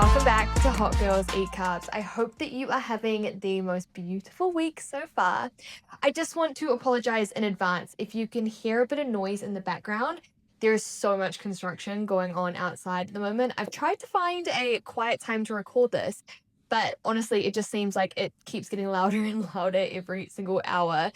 Welcome back to Hot Girls Eat Carbs. I hope that you are having the most beautiful week so far. I just want to apologize in advance if you can hear a bit of noise in the background. There's so much construction going on outside at the moment. I've tried to find a quiet time to record this, but honestly, it just seems like it keeps getting louder and louder every single hour.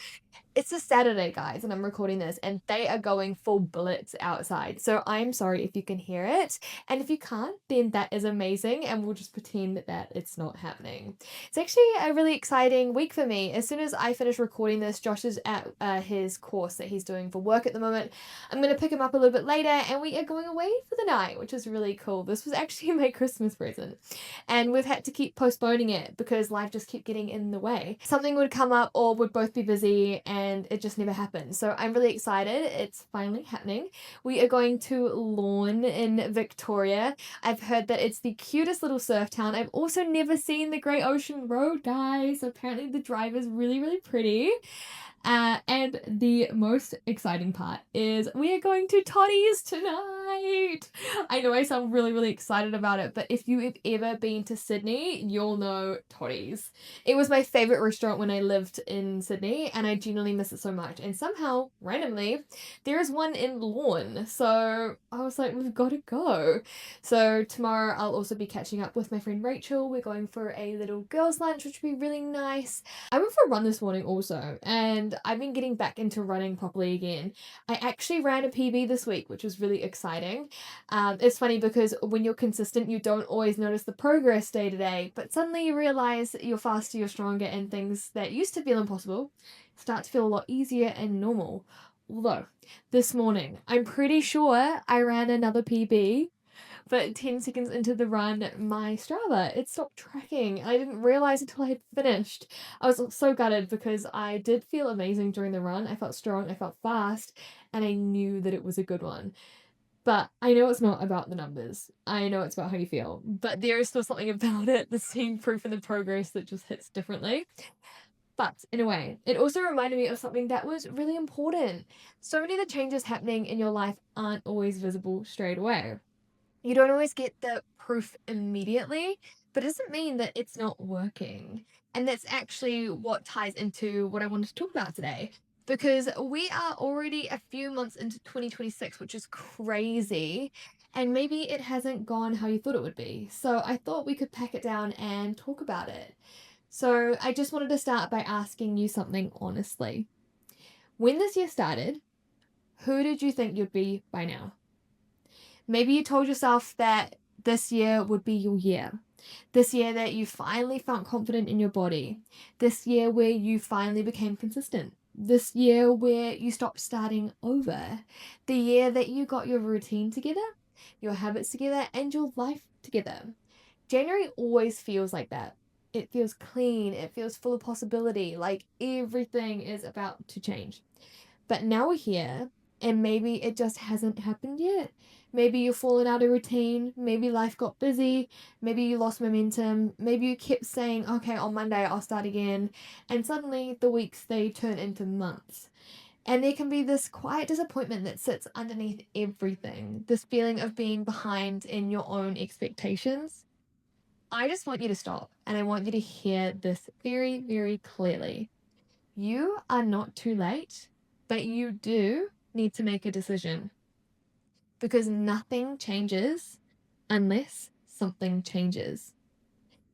It's a Saturday, guys, and I'm recording this, and they are going full blitz outside. So I'm sorry if you can hear it. And if you can't, then that is amazing, and we'll just pretend that it's not happening. It's actually a really exciting week for me. As soon as I finish recording this, Josh is at his course that he's doing for work at the moment. I'm going to pick him up a little bit later, and we are going away for the night, which is really cool. This was actually my Christmas present, and we've had to keep postponing it because life just kept getting in the way. Something would come up, or we'd both be busy, and it just never happened. So I'm really excited. It's finally happening. We are going to Lorne in Victoria. I've heard that it's the cutest little surf town. I've also never seen the Great Ocean Road, guys. So apparently the drive is really, really pretty. And the most exciting part is we are going to Toddy's tonight. I know I sound really, really excited about it, but if you have ever been to Sydney, you'll know Toddy's. It was my favorite restaurant when I lived in Sydney, and I genuinely miss it so much. And somehow, randomly, there is one in Lorne. So I was like, we've got to go. So tomorrow I'll also be catching up with my friend Rachel. We're going for a little girls' lunch, which will be really nice. I went for a run this morning also, and I've been getting back into running properly again. I actually ran a PB this week, which was really exciting. It's funny because when you're consistent, you don't always notice the progress day to day, but suddenly you realize you're faster, you're stronger, and things that used to feel impossible start to feel a lot easier and normal. Although, this morning, I'm pretty sure I ran another PB, but 10 seconds into the run, my Strava, it stopped tracking. I didn't realize until I had finished. I was so gutted because I did feel amazing during the run. I felt strong, I felt fast, and I knew that it was a good one. But I know it's not about the numbers. I know it's about how you feel. But there is still something about it, the seeing proof in the progress that just hits differently. But in a way, it also reminded me of something that was really important. So many of the changes happening in your life aren't always visible straight away. You don't always get the proof immediately, but it doesn't mean that it's not working. And that's actually what ties into what I wanted to talk about today. Because we are already a few months into 2026, which is crazy. And maybe it hasn't gone how you thought it would be. So I thought we could pack it down and talk about it. So I just wanted to start by asking you something honestly. When this year started, who did you think you'd be by now? Maybe you told yourself that this year would be your year. This year that you finally felt confident in your body. This year where you finally became consistent. This year where you stopped starting over. The year that you got your routine together, your habits together, and your life together. January always feels like that. It feels clean. It feels full of possibility. Like everything is about to change. But now we're here, and maybe it just hasn't happened yet. Maybe you've fallen out of routine. Maybe life got busy. Maybe you lost momentum. Maybe you kept saying, okay, on Monday I'll start again. And suddenly the weeks, they turn into months. And there can be this quiet disappointment that sits underneath everything. This feeling of being behind in your own expectations. I just want you to stop, and I want you to hear this very, very clearly. You are not too late, but you do need to make a decision. Because nothing changes unless something changes.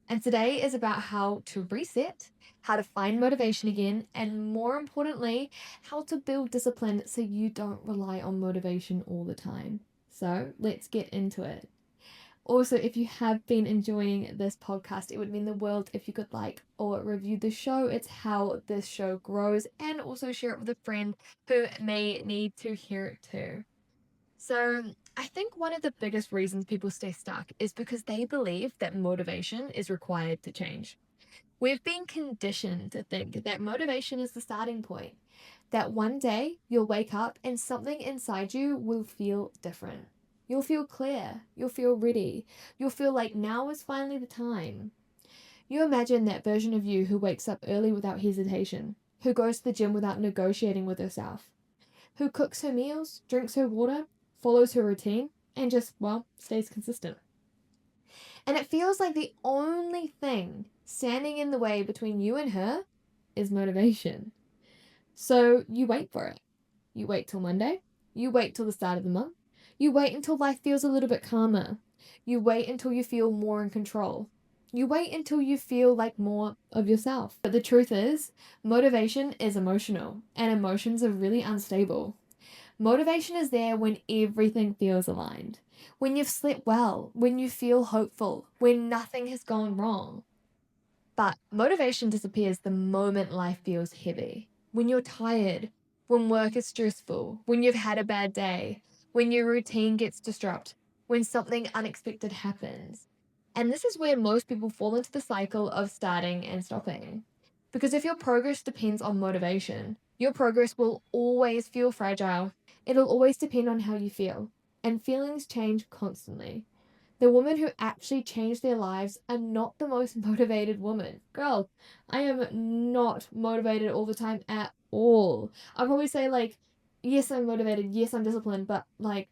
And today is about how to reset, how to find motivation again, and more importantly, how to build discipline so you don't rely on motivation all the time. So let's get into it. Also, if you have been enjoying this podcast, it would mean the world if you could like or review the show. It's how this show grows, and also share it with a friend who may need to hear it too. So I think one of the biggest reasons people stay stuck is because they believe that motivation is required to change. We've been conditioned to think that motivation is the starting point, that one day you'll wake up and something inside you will feel different. You'll feel clear, you'll feel ready, you'll feel like now is finally the time. You imagine that version of you who wakes up early without hesitation, who goes to the gym without negotiating with herself, who cooks her meals, drinks her water, follows her routine, and just, well, stays consistent. And it feels like the only thing standing in the way between you and her is motivation. So you wait for it. You wait till Monday. You wait till the start of the month. You wait until life feels a little bit calmer. You wait until you feel more in control. You wait until you feel like more of yourself. But the truth is, motivation is emotional, and emotions are really unstable. Motivation is there when everything feels aligned, when you've slept well, when you feel hopeful, when nothing has gone wrong. But motivation disappears the moment life feels heavy. When you're tired, when work is stressful, when you've had a bad day, when your routine gets disrupted, when something unexpected happens. And this is where most people fall into the cycle of starting and stopping. Because if your progress depends on motivation, your progress will always feel fragile. It'll always depend on how you feel. And feelings change constantly. The women who actually change their lives are not the most motivated women. Girl, I am not motivated all the time at all. I'll probably say, like, yes, I'm motivated, yes, I'm disciplined, but, like,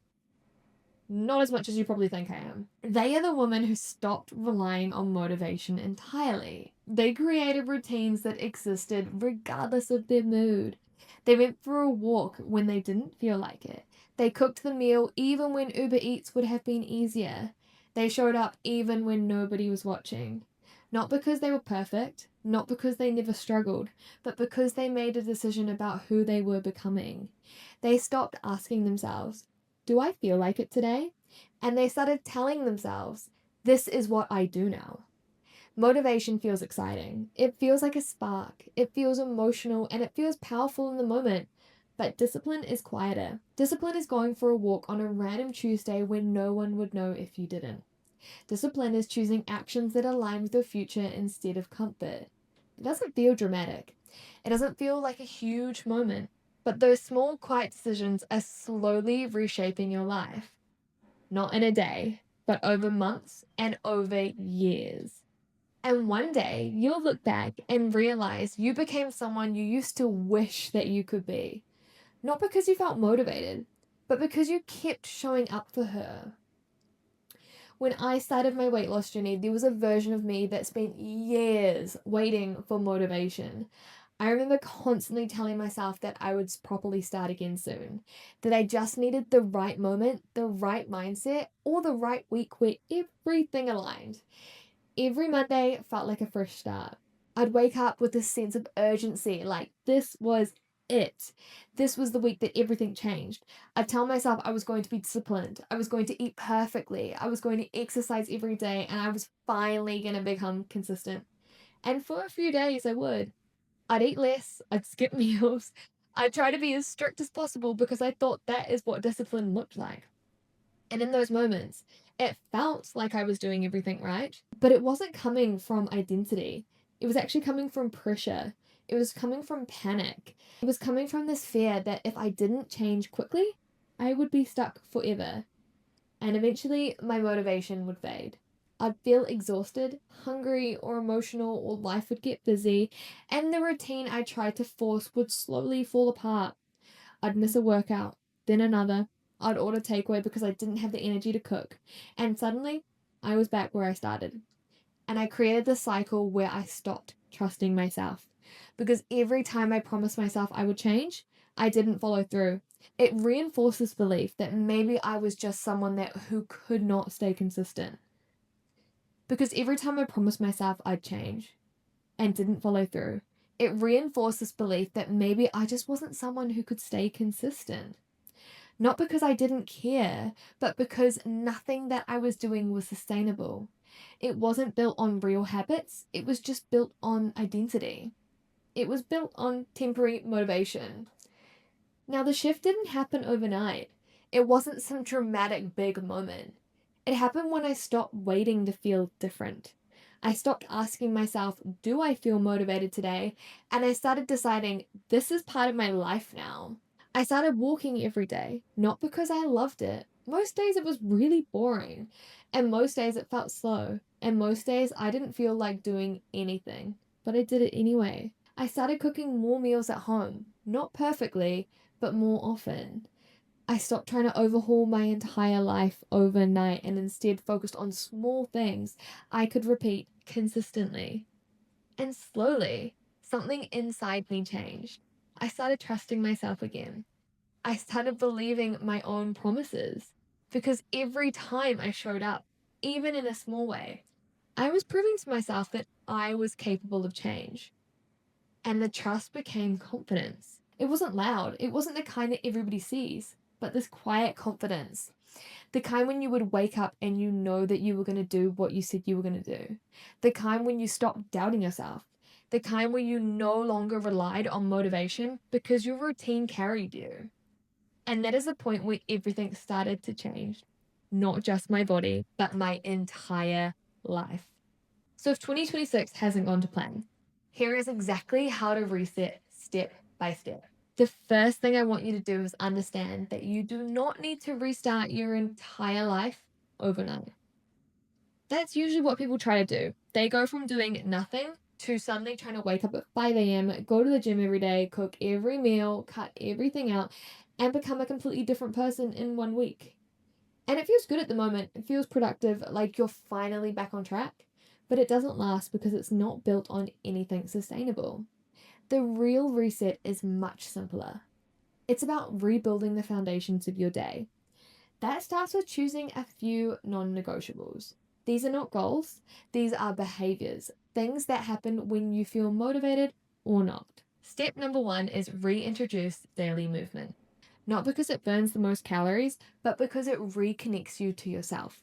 not as much as you probably think I am. They are the women who stopped relying on motivation entirely. They created routines that existed regardless of their mood. They went for a walk when they didn't feel like it. They cooked the meal even when Uber Eats would have been easier. They showed up even when nobody was watching. Not because they were perfect, not because they never struggled, but because they made a decision about who they were becoming. They stopped asking themselves, do I feel like it today? And they started telling themselves, this is what I do now. Motivation feels exciting. It feels like a spark. It feels emotional and it feels powerful in the moment. But discipline is quieter. Discipline is going for a walk on a random Tuesday when no one would know if you didn't. Discipline is choosing actions that align with your future instead of comfort. It doesn't feel dramatic. It doesn't feel like a huge moment. But those small, quiet decisions are slowly reshaping your life. Not in a day, but over months and over years. And one day you'll look back and realize you became someone you used to wish that you could be. Not because you felt motivated, but because you kept showing up for her. When I started my weight loss journey, there was a version of me that spent years waiting for motivation. I remember constantly telling myself that I would properly start again soon, that I just needed the right moment, the right mindset, or the right week where everything aligned. Every Monday felt like a fresh start. I'd wake up with this sense of urgency, like this was it. This was the week that everything changed. I'd tell myself I was going to be disciplined, I was going to eat perfectly, I was going to exercise every day, and I was finally going to become consistent. And for a few days, I would. I'd eat less, I'd skip meals, I'd try to be as strict as possible because I thought that is what discipline looked like. And in those moments, it felt like I was doing everything right, but it wasn't coming from identity. It was actually coming from pressure. It was coming from panic. It was coming from this fear that if I didn't change quickly, I would be stuck forever. And eventually, my motivation would fade. I'd feel exhausted, hungry, or emotional, or life would get busy, and the routine I tried to force would slowly fall apart. I'd miss a workout, then another. I'd order takeaway because I didn't have the energy to cook. And suddenly, I was back where I started. And I created this cycle where I stopped trusting myself. Because every time I promised myself I would change, I didn't follow through. It reinforced this belief that maybe I was just someone who could not stay consistent. Because every time I promised myself I'd change and didn't follow through, it reinforced this belief that maybe I just wasn't someone who could stay consistent. Not because I didn't care, but because nothing that I was doing was sustainable. It wasn't built on real habits, it was just built on identity. It was built on temporary motivation. Now, the shift didn't happen overnight. It wasn't some dramatic big moment. It happened when I stopped waiting to feel different. I stopped asking myself, do I feel motivated today? And I started deciding, this is part of my life now. I started walking every day, not because I loved it. Most days it was really boring, and most days it felt slow, and most days I didn't feel like doing anything, but I did it anyway. I started cooking more meals at home, not perfectly, but more often. I stopped trying to overhaul my entire life overnight and instead focused on small things I could repeat consistently. And slowly, something inside me changed. I started trusting myself again. I started believing my own promises because every time I showed up, even in a small way, I was proving to myself that I was capable of change. And the trust became confidence. It wasn't loud, it wasn't the kind that everybody sees, but this quiet confidence. The kind when you would wake up and you know that you were going to do what you said you were going to do. The kind when you stopped doubting yourself. The kind where you no longer relied on motivation because your routine carried you. And that is the point where everything started to change. Not just my body, but my entire life. So if 2026 hasn't gone to plan, here is exactly how to reset step by step. The first thing I want you to do is understand that you do not need to restart your entire life overnight. That's usually what people try to do. They go from doing nothing to suddenly trying to wake up at 5 a.m., go to the gym every day, cook every meal, cut everything out, and become a completely different person in 1 week. And it feels good at the moment. It feels productive, like you're finally back on track. But it doesn't last because it's not built on anything sustainable. The real reset is much simpler. It's about rebuilding the foundations of your day. That starts with choosing a few non negotiables. These are not goals, these are behaviors, things that happen when you feel motivated or not. Step number one is reintroduce daily movement. Not because it burns the most calories, but because it reconnects you to yourself.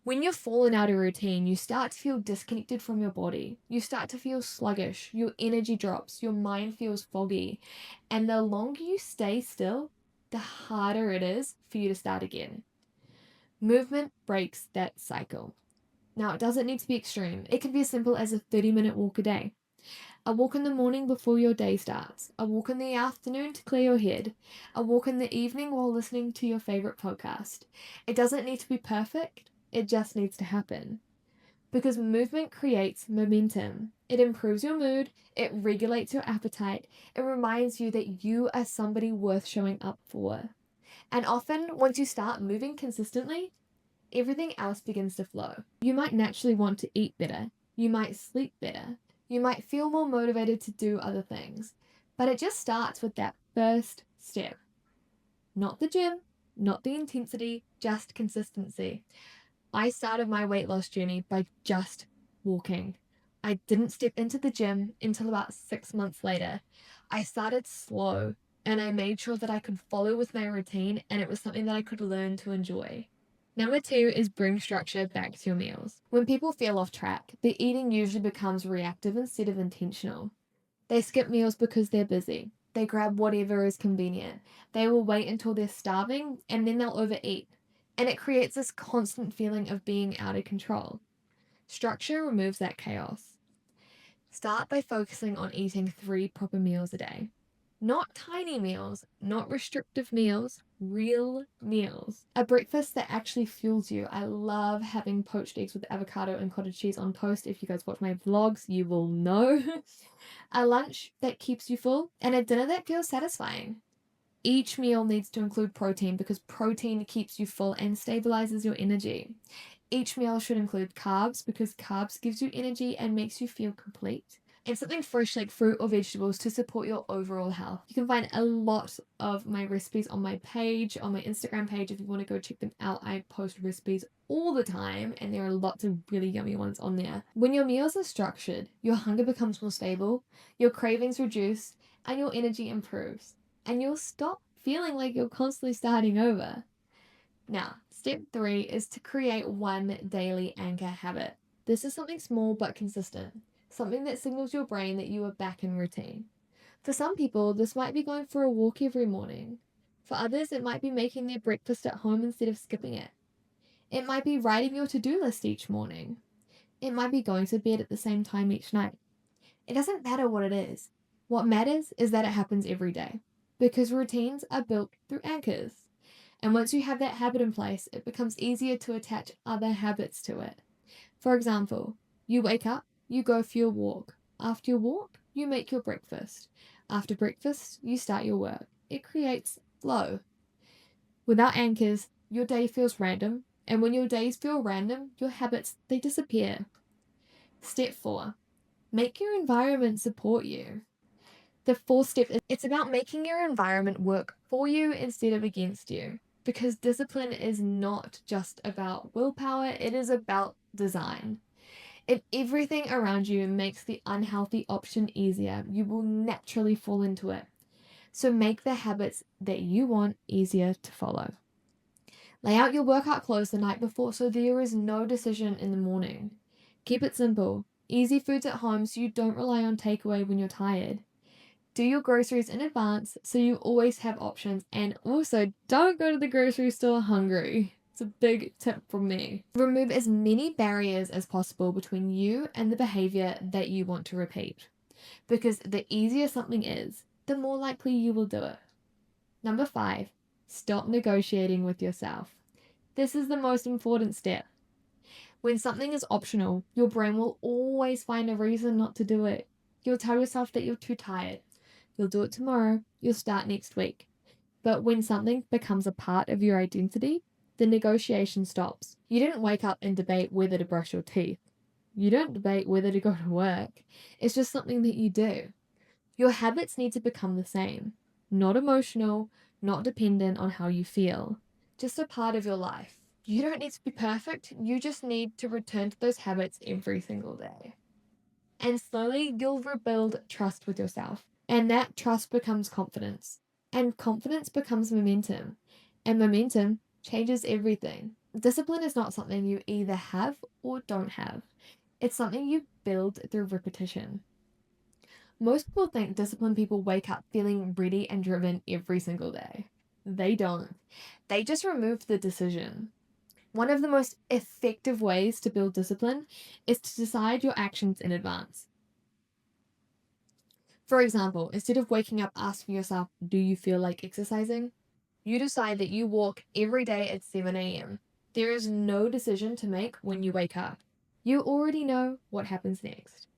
When you've fallen out of routine, you start to feel disconnected from your body. You start to feel sluggish, your energy drops, your mind feels foggy. And the longer you stay still, the harder it is for you to start again. Movement breaks that cycle. Now, it doesn't need to be extreme. It can be as simple as a 30-minute walk a day. A walk in the morning before your day starts. A walk in the afternoon to clear your head. A walk in the evening while listening to your favorite podcast. It doesn't need to be perfect. It just needs to happen. Because movement creates momentum. It improves your mood. It regulates your appetite. It reminds you that you are somebody worth showing up for. And often, once you start moving consistently, everything else begins to flow. You might naturally want to eat better. You might sleep better. You might feel more motivated to do other things. But it just starts with that first step. Not the gym, not the intensity, just consistency. I started my weight loss journey by just walking. I didn't step into the gym until about 6 months later. I started slow and I made sure that I could follow with my routine and it was something that I could learn to enjoy. Number two is bring structure back to your meals. When people feel off track, the eating usually becomes reactive instead of intentional. They skip meals because they're busy. They grab whatever is convenient. They will wait until they're starving and then they'll overeat. And it creates this constant feeling of being out of control. Structure removes that chaos. Start by focusing on eating 3 proper meals a day. Not tiny meals, not restrictive meals, real meals. A breakfast that actually fuels you. I love having poached eggs with avocado and cottage cheese on toast. If you guys watch my vlogs, you will know. A lunch that keeps you full, and a dinner that feels satisfying. Each meal needs to include protein because protein keeps you full and stabilizes your energy. Each meal should include carbs because carbs gives you energy and makes you feel complete. And something fresh like fruit or vegetables to support your overall health. You can find a lot of my recipes on my page, on my Instagram page. If you want to go check them out, I post recipes all the time and there are lots of really yummy ones on there. When your meals are structured, your hunger becomes more stable, your cravings reduce, and your energy improves. And you'll stop feeling like you're constantly starting over. Now, step 3 is to create one daily anchor habit. This is something small but consistent, something that signals your brain that you are back in routine. For some people, this might be going for a walk every morning. For others, it might be making their breakfast at home instead of skipping it. It might be writing your to-do list each morning. It might be going to bed at the same time each night. It doesn't matter what it is. What matters is that it happens every day, because routines are built through anchors. And once you have that habit in place, it becomes easier to attach other habits to it. For example, you wake up, you go for your walk. After your walk, you make your breakfast. After breakfast, you start your work. It creates flow. Without anchors, your day feels random, and when your days feel random, your habits, they disappear. Step 4. Make your environment support you. The fourth step is it's about making your environment work for you instead of against you. Because discipline is not just about willpower, it is about design. If everything around you makes the unhealthy option easier, you will naturally fall into it. So make the habits that you want easier to follow. Lay out your workout clothes the night before so there is no decision in the morning. Keep it simple. Easy foods at home so you don't rely on takeaway when you're tired. Do your groceries in advance so you always have options, and also don't go to the grocery store hungry. It's a big tip from me. Remove as many barriers as possible between you and the behavior that you want to repeat, because the easier something is, the more likely you will do it. Number 5, stop negotiating with yourself. This is the most important step. When something is optional, your brain will always find a reason not to do it. You'll tell yourself that you're too tired. You'll do it tomorrow. You'll start next week. But when something becomes a part of your identity, the negotiation stops. You didn't wake up and debate whether to brush your teeth. You don't debate whether to go to work. It's just something that you do. Your habits need to become the same. Not emotional, not dependent on how you feel. Just a part of your life. You don't need to be perfect. You just need to return to those habits every single day. And slowly you'll rebuild trust with yourself. And that trust becomes confidence. And confidence becomes momentum. And momentum changes everything. Discipline is not something you either have or don't have. It's something you build through repetition. Most people think disciplined people wake up feeling ready and driven every single day. They don't. They just remove the decision. One of the most effective ways to build discipline is to decide your actions in advance. For example, instead of waking up asking yourself, do you feel like exercising? You decide that you walk every day at 7 a.m. There is no decision to make when you wake up. You already know what happens next.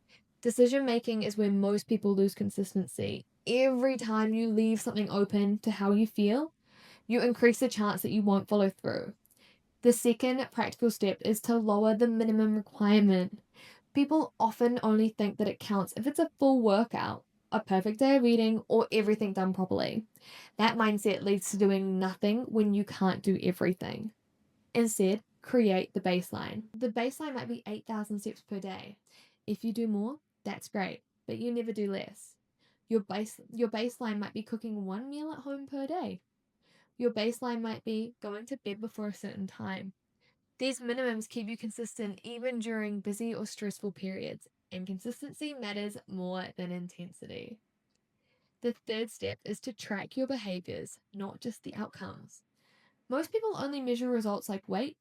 Decision making is where most people lose consistency. Every time you leave something open to how you feel, you increase the chance that you won't follow through. The second practical step is to lower the minimum requirement. People often only think that it counts if it's a full workout, a perfect day of eating, or everything done properly. That mindset leads to doing nothing when you can't do everything. Instead, create the baseline. The baseline might be 8,000 steps per day. If you do more, that's great, but you never do less. Your baseline might be cooking one meal at home per day. Your baseline might be going to bed before a certain time. These minimums keep you consistent even during busy or stressful periods, and consistency matters more than intensity. The third step is to track your behaviors, not just the outcomes. Most people only measure results like weight,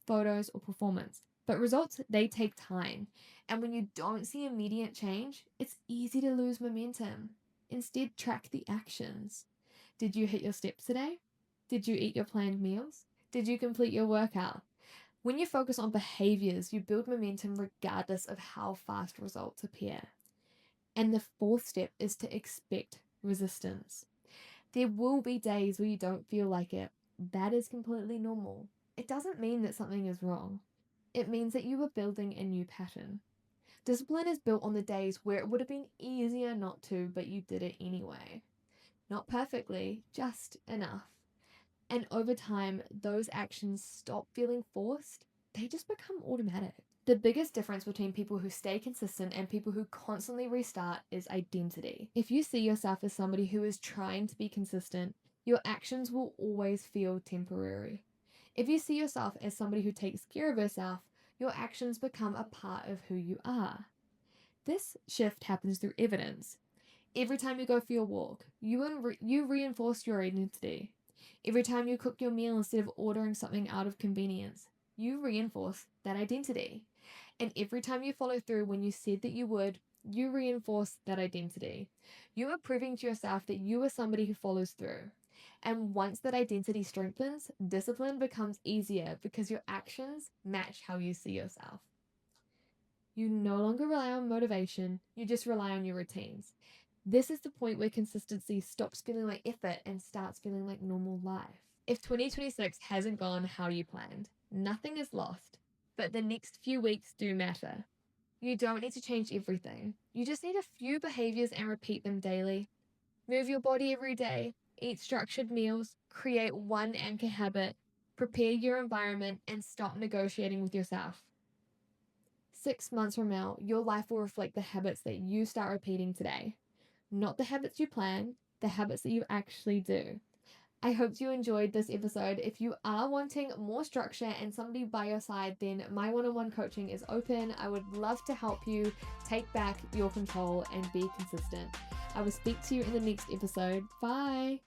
photos, or performance, but results, they take time. And when you don't see immediate change, it's easy to lose momentum. Instead, track the actions. Did you hit your steps today? Did you eat your planned meals? Did you complete your workout? When you focus on behaviors, you build momentum regardless of how fast results appear. And the fourth step is to expect resistance. There will be days where you don't feel like it. That is completely normal. It doesn't mean that something is wrong. It means that you are building a new pattern. Discipline is built on the days where it would have been easier not to, but you did it anyway. Not perfectly, just enough. And over time, those actions stop feeling forced. They just become automatic. The biggest difference between people who stay consistent and people who constantly restart is identity. If you see yourself as somebody who is trying to be consistent, your actions will always feel temporary. If you see yourself as somebody who takes care of yourself, your actions become a part of who you are. This shift happens through evidence. Every time you go for your walk, you reinforce your identity. Every time you cook your meal instead of ordering something out of convenience, you reinforce that identity. And every time you follow through when you said that you would, you reinforce that identity. You are proving to yourself that you are somebody who follows through. And once that identity strengthens, discipline becomes easier because your actions match how you see yourself. You no longer rely on motivation, you just rely on your routines. This is the point where consistency stops feeling like effort and starts feeling like normal life. If 2026 hasn't gone how you planned, nothing is lost, but the next few weeks do matter. You don't need to change everything. You just need a few behaviors and repeat them daily. Move your body every day, eat structured meals, create one anchor habit, prepare your environment, and stop negotiating with yourself. 6 months from now, your life will reflect the habits that you start repeating today. Not the habits you plan, the habits that you actually do. I hope you enjoyed this episode. If you are wanting more structure and somebody by your side, then my one-on-one coaching is open. I would love to help you take back your control and be consistent. I will speak to you in the next episode. Bye.